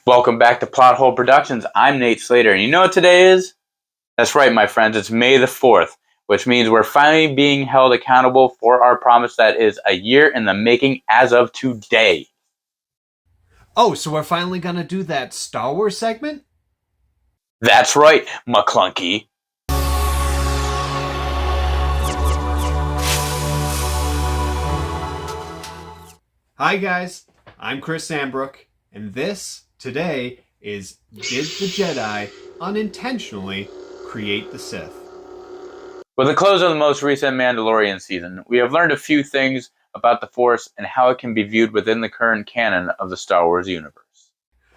Welcome back to Plot Hole Productions. I'm Nate Slater, and you know what today is? That's right, my friends. It's May the 4th, which means we're finally being held accountable for our promise that is a year in the making as of today. Oh, so we're finally gonna do that Star Wars segment? That's right, McClunky. Hi guys, I'm Chris Sambrook, and this, today, is Did the Jedi unintentionally create the Sith? With the close of the most recent Mandalorian season, we have learned a few things about the Force and how it can be viewed within the current canon of the Star Wars universe.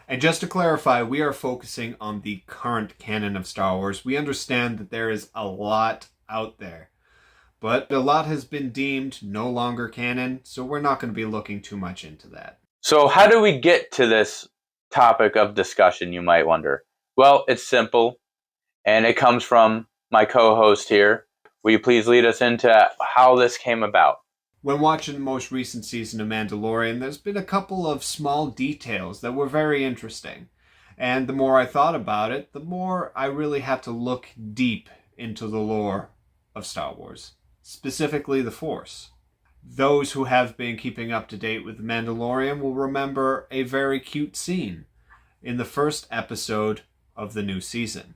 And just to clarify, we are focusing on the current canon of Star Wars. We understand that there is a lot out there, but a lot has been deemed no longer canon, so we're not going to be looking too much into that. So, how do we get to this topic of discussion, you might wonder? Well, it's simple, and it comes from my co-host here. Will you please lead us into how this came about? When watching the most recent season of Mandalorian, there's been a couple of small details that were very interesting. And the more I thought about it, the more I really had to look deep into the lore of Star Wars, specifically the Force. Those who have been keeping up to date with The Mandalorian will remember a very cute scene in the first episode of the new season.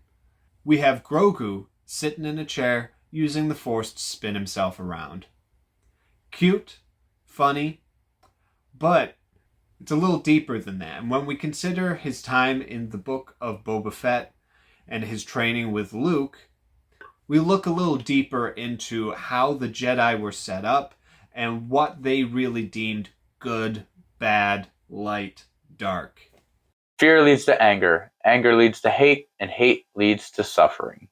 We have Grogu sitting in a chair using the Force to spin himself around. Cute, funny, but it's a little deeper than that. And when we consider his time in the book of Boba Fett and his training with Luke, we look a little deeper into how the Jedi were set up and what they really deemed good, bad, light, dark. Fear leads to anger, anger leads to hate, and hate leads to suffering.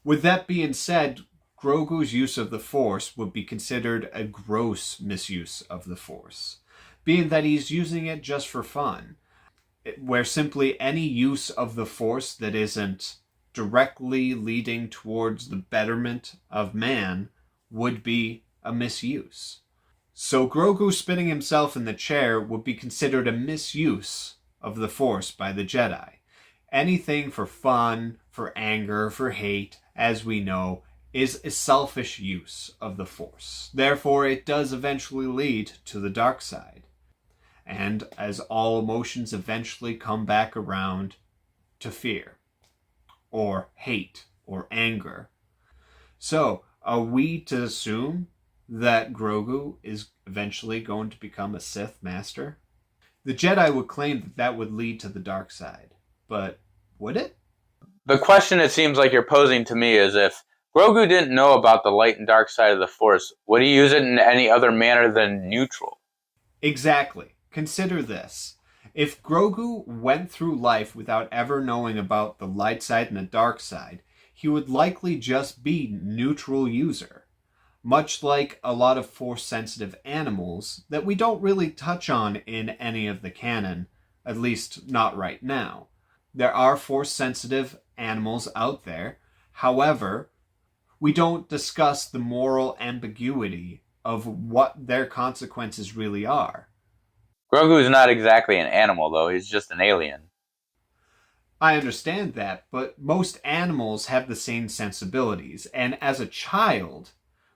With that being said, Grogu's use of the Force would be considered a gross misuse of the Force, being that he's using it just for fun, where simply any use of the Force that isn't directly leading towards the betterment of man would be a misuse. So Grogu spinning himself in the chair would be considered a misuse of the Force by the Jedi. Anything for fun, for anger, for hate, as we know, is a selfish use of the Force. Therefore, it does eventually lead to the dark side. And as all emotions eventually come back around to fear, or hate, or anger. So, are we to assume that Grogu is eventually going to become a Sith master? The Jedi would claim that that would lead to the dark side, but would it? The question it seems like you're posing to me is if Grogu didn't know about the light and dark side of the Force, would he use it in any other manner than neutral? Exactly. Consider this. If Grogu went through life without ever knowing about the light side and the dark side, he would likely just be neutral user. Much like a lot of Force-sensitive animals that we don't really touch on in any of the canon, at least not right now. There are Force-sensitive animals out there. However, we don't discuss the moral ambiguity of what their consequences really are. Grogu is not exactly an animal, though. He's just an alien. I understand that, but most animals have the same sensibilities, and as a child,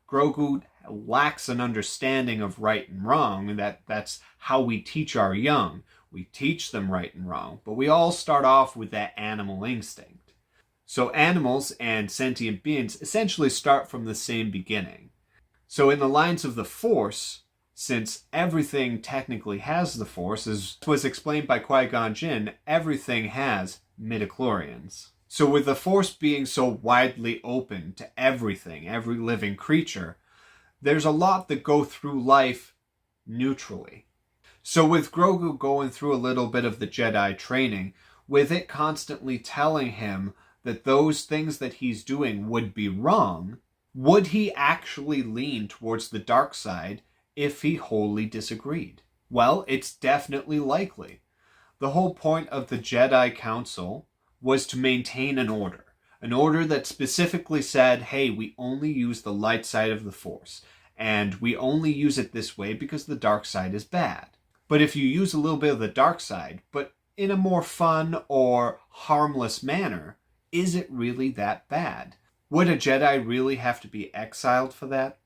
Grogu lacks an understanding of right and wrong. That's how we teach our young. We teach them right and wrong, but we all start off with that animal instinct. So animals and sentient beings essentially start from the same beginning. So in the lines of the Force, since everything technically has the Force, as was explained by Qui-Gon Jinn, everything has midichlorians. So with the Force being so widely open to everything, every living creature, there's a lot that go through life neutrally. So with Grogu going through a little bit of the Jedi training, with it constantly telling him that those things that he's doing would be wrong, would he actually lean towards the dark side if he wholly disagreed? Well, it's definitely likely. The whole point of the Jedi Council was to maintain an order that specifically said, hey, we only use the light side of the Force, and we only use it this way because the dark side is bad. But if you use a little bit of the dark side, but in a more fun or harmless manner, is it really that bad? Would a Jedi really have to be exiled for that?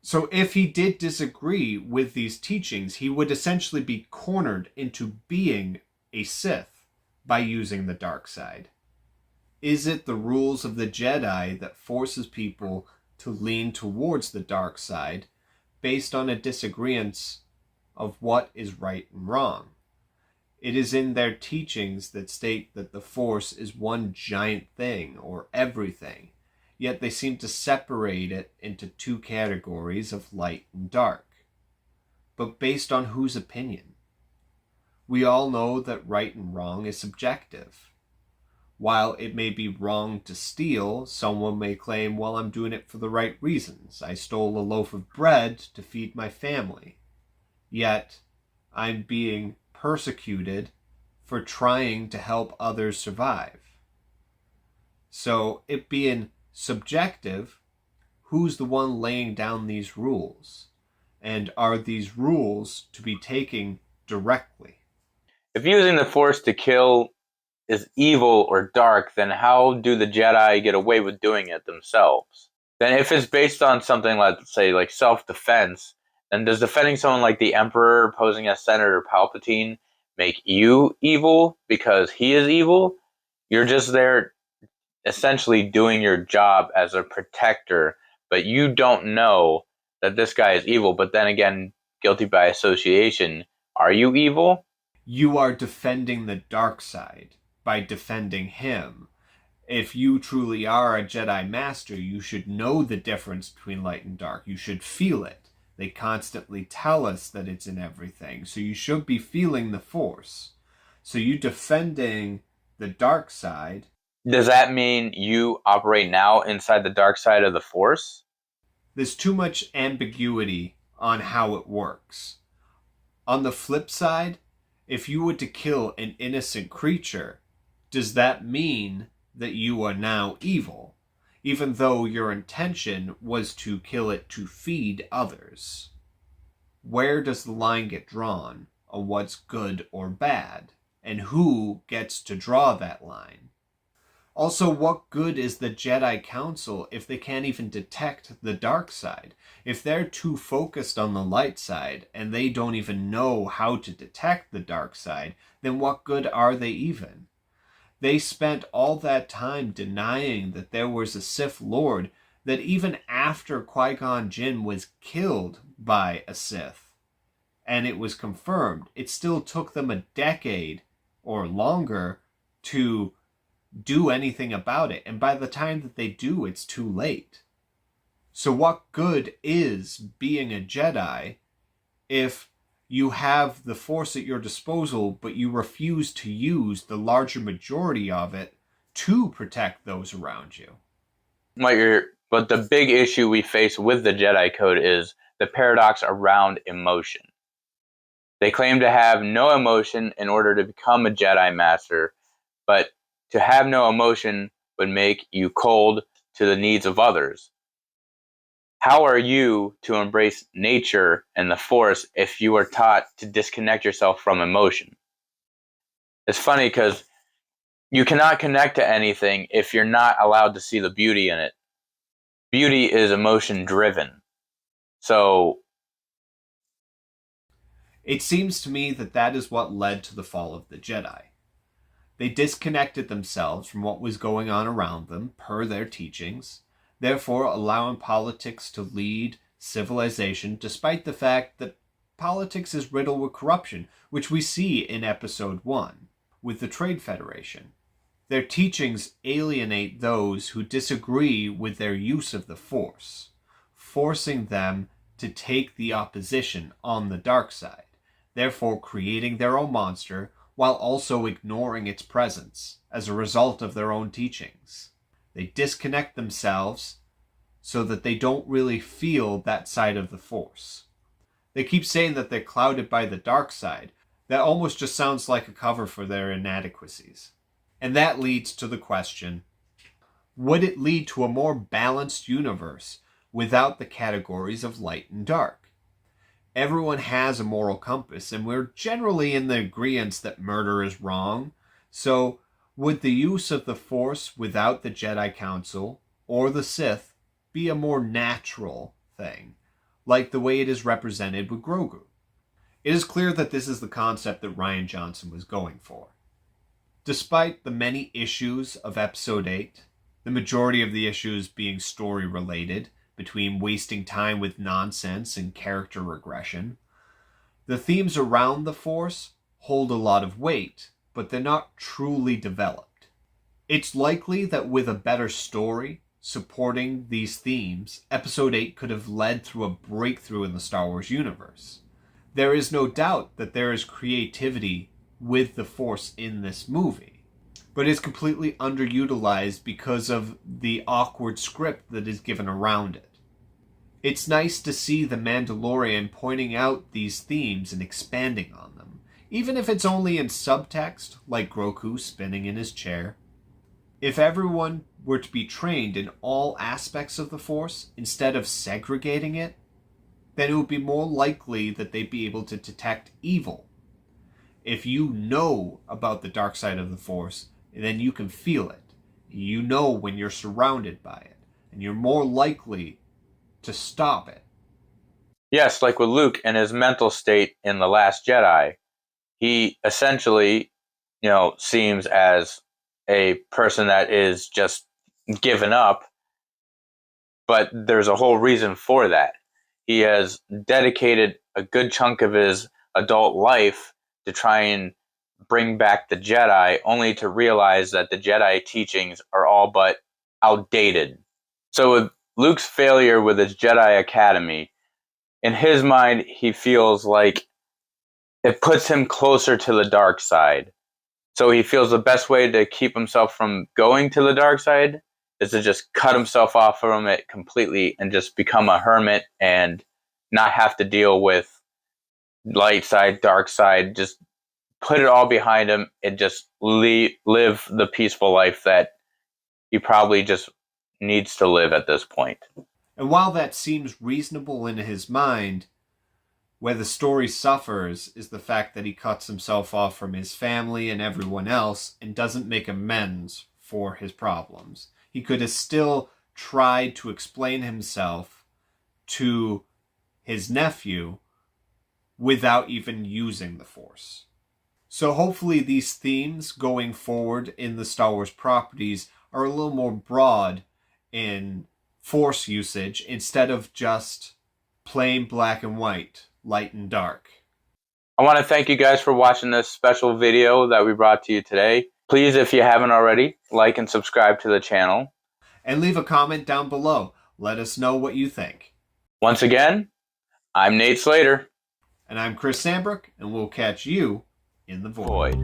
So if he did disagree with these teachings, he would essentially be cornered into being a Sith by using the dark side. Is it the rules of the Jedi that forces people to lean towards the dark side based on a disagreement of what is right and wrong? It is in their teachings that state that the Force is one giant thing, or everything, yet they seem to separate it into two categories of light and dark. But based on whose opinion? We all know that right and wrong is subjective. While it may be wrong to steal, someone may claim, well, I'm doing it for the right reasons. I stole a loaf of bread to feed my family. Yet, I'm being persecuted for trying to help others survive. So, it being subjective, who's the one laying down these rules? And are these rules to be taken directly? If using the Force to kill is evil or dark, then how do the Jedi get away with doing it themselves? Then if it's based on something, let's say, like self-defense, then does defending someone like the Emperor posing as Senator Palpatine make you evil because he is evil? You're just there essentially doing your job as a protector, but you don't know that this guy is evil. But then again, guilty by association, are you evil? You are defending the dark side by defending him. If you truly are a Jedi Master, you should know the difference between light and dark. You should feel it. They constantly tell us that it's in everything, so you should be feeling the Force. So you defending the dark side. Does that mean you operate now inside the dark side of the Force? There's too much ambiguity on how it works. On the flip side, if you were to kill an innocent creature, does that mean that you are now evil, even though your intention was to kill it to feed others? Where does the line get drawn on what's good or bad, and who gets to draw that line? Also, what good is the Jedi Council if they can't even detect the dark side? If they're too focused on the light side and they don't even know how to detect the dark side, then what good are they even? They spent all that time denying that there was a Sith Lord, that even after Qui-Gon Jinn was killed by a Sith, and it was confirmed, it still took them a decade or longer to do anything about it. And by the time that they do, it's too late. So what good is being a Jedi if you have the Force at your disposal, but you refuse to use the larger majority of it to protect those around you? But the big issue we face with the Jedi Code is the paradox around emotion. They claim to have no emotion in order to become a Jedi Master, but to have no emotion would make you cold to the needs of others. How are you to embrace nature and the Force if you are taught to disconnect yourself from emotion? It's funny because you cannot connect to anything if you're not allowed to see the beauty in it. Beauty is emotion driven. So it seems to me that that is what led to the fall of the Jedi. They disconnected themselves from what was going on around them per their teachings, therefore allowing politics to lead civilization, despite the fact that politics is riddled with corruption, which we see in Episode 1 with the Trade Federation. Their teachings alienate those who disagree with their use of the Force, forcing them to take the opposition on the dark side, therefore creating their own monster while also ignoring its presence as a result of their own teachings. They disconnect themselves so that they don't really feel that side of the Force. They keep saying that they're clouded by the dark side. That almost just sounds like a cover for their inadequacies. And that leads to the question, would it lead to a more balanced universe without the categories of light and dark? Everyone has a moral compass, and we're generally in the agreement that murder is wrong. So, would the use of the Force without the Jedi Council or the Sith be a more natural thing, like the way it is represented with Grogu? It is clear that this is the concept that Rian Johnson was going for. Despite the many issues of Episode 8, the majority of the issues being story related, between wasting time with nonsense and character regression, the themes around the Force hold a lot of weight, but they're not truly developed. It's likely that with a better story supporting these themes, Episode 8 could have led through a breakthrough in the Star Wars universe. There is no doubt that there is creativity with the Force in this movie, but is completely underutilized because of the awkward script that is given around it. It's nice to see The Mandalorian pointing out these themes and expanding on them, even if it's only in subtext, like Grogu spinning in his chair. If everyone were to be trained in all aspects of the Force, instead of segregating it, then it would be more likely that they'd be able to detect evil. If you know about the dark side of the Force, then you can feel it. You know when you're surrounded by it, and you're more likely to stop it. Yes, like with Luke and his mental state in The Last Jedi, he essentially, seems as a person that is just given up, but there's a whole reason for that. He has dedicated a good chunk of his adult life to try and bring back the Jedi, only to realize that the Jedi teachings are all but outdated. So with Luke's failure with his Jedi Academy, in his mind, he feels like it puts him closer to the dark side. So he feels the best way to keep himself from going to the dark side is to just cut himself off from it completely and just become a hermit and not have to deal with light side, dark side. Just put it all behind him and just live the peaceful life that he probably just needs to live at this point. And while that seems reasonable in his mind, where the story suffers is the fact that he cuts himself off from his family and everyone else and doesn't make amends for his problems. He could have still tried to explain himself to his nephew without even using the Force. So hopefully these themes going forward in the Star Wars properties are a little more broad in Force usage instead of just plain black and white, light and dark. I want to thank you guys for watching this special video that we brought to you today. Please, if you haven't already, like and subscribe to the channel. And leave a comment down below. Let us know what you think. Once again, I'm Nate Slater. And I'm Chris Sambrook, and we'll catch you in the void.